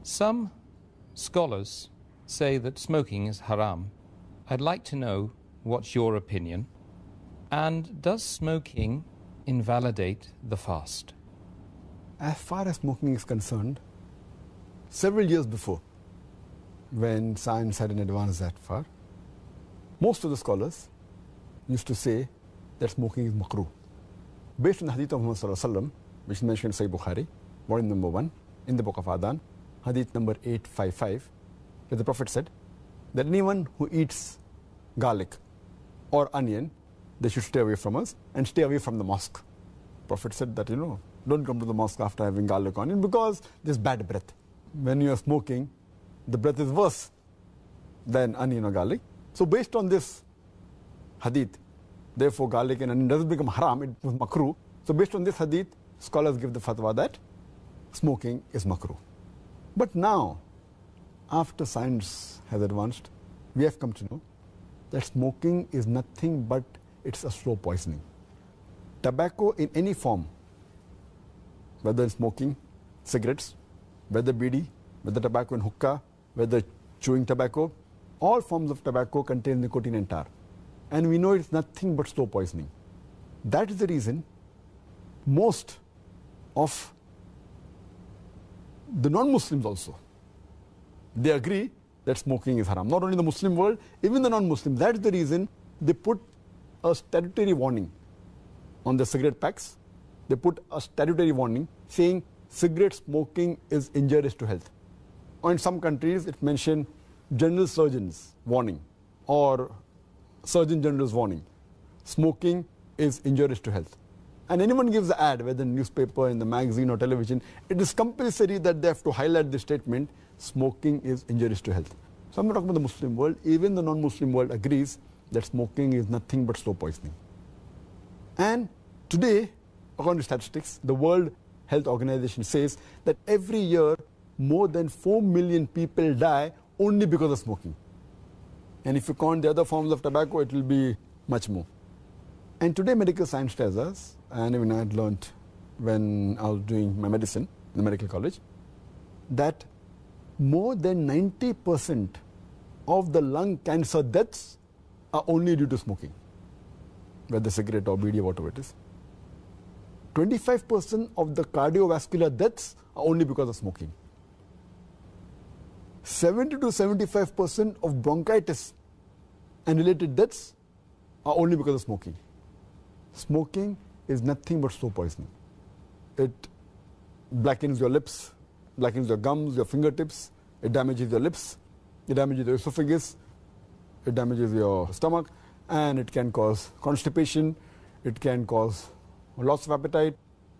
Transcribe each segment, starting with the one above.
Some scholars say that smoking is haram. I'd like to know what's your opinion. And does smoking invalidate the fast? As far as smoking is concerned, several years before, when science hadn't advanced that far, most of the scholars used to say that smoking is makruh. Based on the hadith of Muhammad sallallahu alaihi wasallam, which is mentioned in Sahih Bukhari, volume number 1, in the book of Adhan, hadith number 855, where the Prophet said that anyone who eats garlic or onion, they should stay away from us and stay away from the mosque. Prophet said that, don't come to the mosque after having garlic or onion because there's bad breath. When you are smoking, the breath is worse than onion or garlic. So based on this hadith, therefore garlic and onion doesn't become haram, it was makruh. So based on this hadith, scholars give the fatwa that smoking is makruh. But now, after science has advanced, we have come to know that smoking is nothing but it's a slow poisoning. Tobacco in any form, whether smoking, cigarettes, whether bidi, whether tobacco and hookah, whether chewing tobacco, all forms of tobacco contain nicotine and tar. And we know it's nothing but slow poisoning. That is the reason most of the non-Muslims also, they agree that smoking is haram. Not only the Muslim world, even the non-Muslims. That is the reason they put a statutory warning on the cigarette packs. They put a statutory warning saying cigarette smoking is injurious to health. Or in some countries it mentioned general surgeon's warning or surgeon general's warning. Smoking is injurious to health. And anyone gives an ad, whether in newspaper, in the magazine or television, it is compulsory that they have to highlight the statement, smoking is injurious to health. So I'm not talking about the Muslim world, even the non-Muslim world agrees that smoking is nothing but slow poisoning. And today, according to statistics, the World Health Organization says that every year more than 4 million people die only because of smoking. And if you count the other forms of tobacco, it will be much more. And today medical science tells us, and even I had learned when I was doing my medicine in the medical college, that more than 90% of the lung cancer deaths are only due to smoking, whether cigarette or bidi or whatever it is. 25% of the cardiovascular deaths are only because of smoking. 70 to 75% of bronchitis and related deaths are only because of smoking. Smoking is nothing but slow poisoning. It blackens your lips, blackens your gums, your fingertips, it damages your lips, it damages your esophagus, it damages your stomach, and it can cause constipation, it can cause loss of appetite,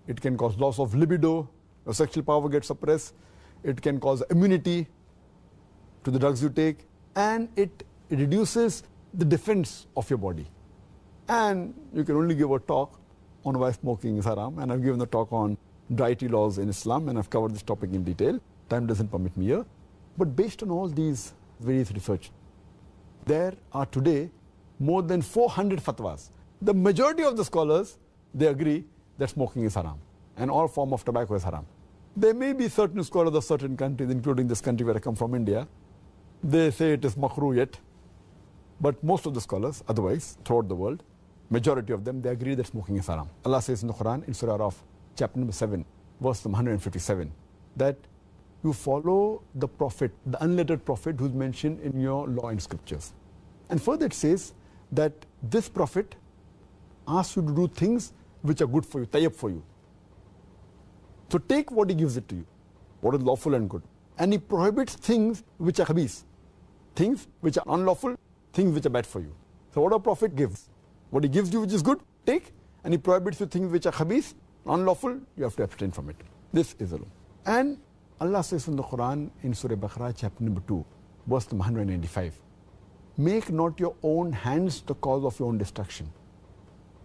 it can cause loss of libido, your sexual power gets suppressed, it can cause immunity to the drugs you take, and it reduces the defense of your body. And you can only give a talk on why smoking is haram, and I've given a talk on dietary laws in Islam, and I've covered this topic in detail. Time doesn't permit me here. But based on all these various research, there are today more than 400 fatwas. The majority of the scholars, they agree that smoking is haram, and all form of tobacco is haram. There may be certain scholars of certain countries, including this country where I come from, India, they say it is makruh yet. But most of the scholars, otherwise, throughout the world, majority of them, they agree that smoking is haram. Allah says in the Quran, in Surah Araf, chapter number 7, verse number 157, that you follow the Prophet, the unlettered Prophet who's mentioned in your law and scriptures. And further it says that this Prophet asks you to do things which are good for you, tayyib for you. So take what he gives it to you, what is lawful and good. And he prohibits things which are khabis, things which are unlawful, things which are bad for you. So what a Prophet gives, what he gives you which is good, take, and he prohibits you things which are khabis, unlawful, you have to abstain from it. This is the law. And Allah says in the Quran, in Surah Baqarah, chapter number 2, verse number 195, make not your own hands the cause of your own destruction,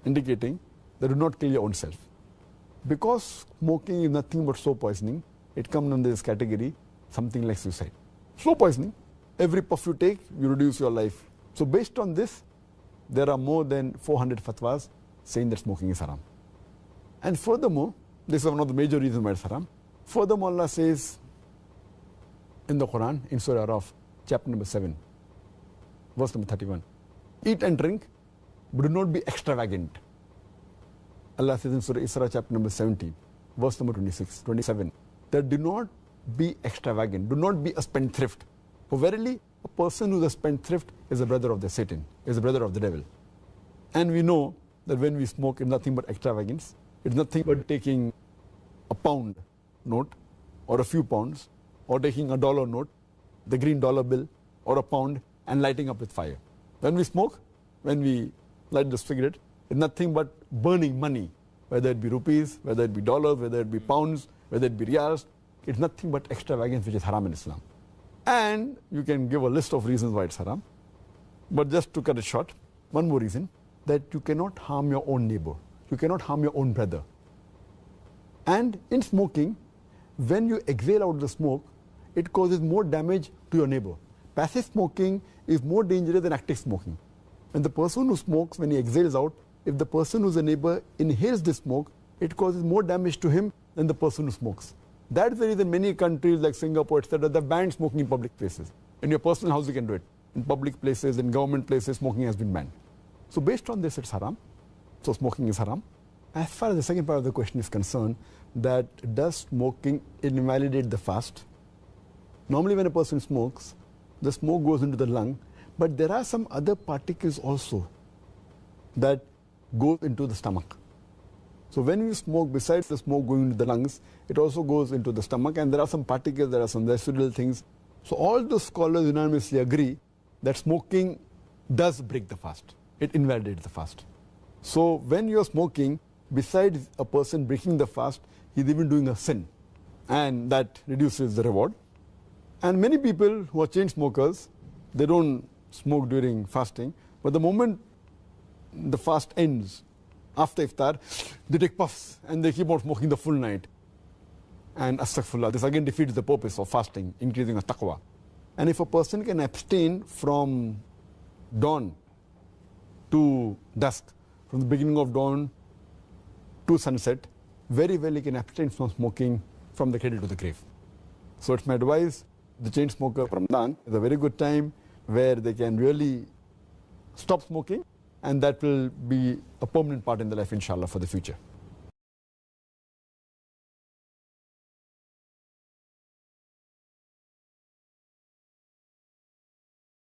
indicating that do not kill your own self. Because smoking is nothing but slow poisoning, it comes under this category, something like suicide. Slow poisoning, every puff you take, you reduce your life. So based on this, there are more than 400 fatwas saying that smoking is haram. And furthermore, this is one of the major reasons why it's haram. Furthermore, Allah says in the Quran, in Surah Araf, chapter number 7, verse number 31. Eat and drink, but do not be extravagant. Allah says in Surah Isra, chapter number 17, verse number 27, that do not be extravagant, do not be a spendthrift. For verily, a person who is a spendthrift is a brother of the Satan, is a brother of the devil. And we know that when we smoke, it's nothing but extravagance. It's nothing but taking a pound note or a few pounds, or taking a dollar note, the green dollar bill, or a pound, and lighting up with fire. When we smoke, when we light the cigarette, it's nothing but burning money, whether it be rupees, whether it be dollars, whether it be pounds, whether it be riyals. It's nothing but extravagance, which is haram in Islam. And you can give a list of reasons why it's haram. But just to cut it short, one more reason, that you cannot harm your own neighbor. You cannot harm your own brother. And in smoking, when you exhale out the smoke, it causes more damage to your neighbor. Passive smoking is more dangerous than active smoking. And the person who smokes, when he exhales out, if the person who's a neighbor inhales the smoke, it causes more damage to him than the person who smokes. That's the reason many countries like Singapore, etc., they've banned smoking in public places. In your personal house, you can do it. In public places, in government places, smoking has been banned. So based on this, it's haram. So smoking is haram. As far as the second part of the question is concerned, that does smoking invalidate the fast? Normally when a person smokes, the smoke goes into the lung, but there are some other particles also that go into the stomach. So when you smoke, besides the smoke going into the lungs, it also goes into the stomach, and there are some particles, there are some residual things. So all the scholars unanimously agree that smoking does break the fast. It invalidates the fast. So when you are smoking, besides a person breaking the fast, he's even doing a sin, and that reduces the reward. And many people who are chain smokers, they don't smoke during fasting, but the moment the fast ends, after iftar, they take puffs and they keep on smoking the full night. And astaghfirullah, this again defeats the purpose of fasting, increasing the taqwa. And if a person can abstain from dawn to dusk, from the beginning of dawn to sunset, very well he can abstain from smoking from the cradle to the grave. So it's my advice, the chain smoker, Ramadan is a very good time where they can really stop smoking, and that will be a permanent part in their life, inshallah, for the future.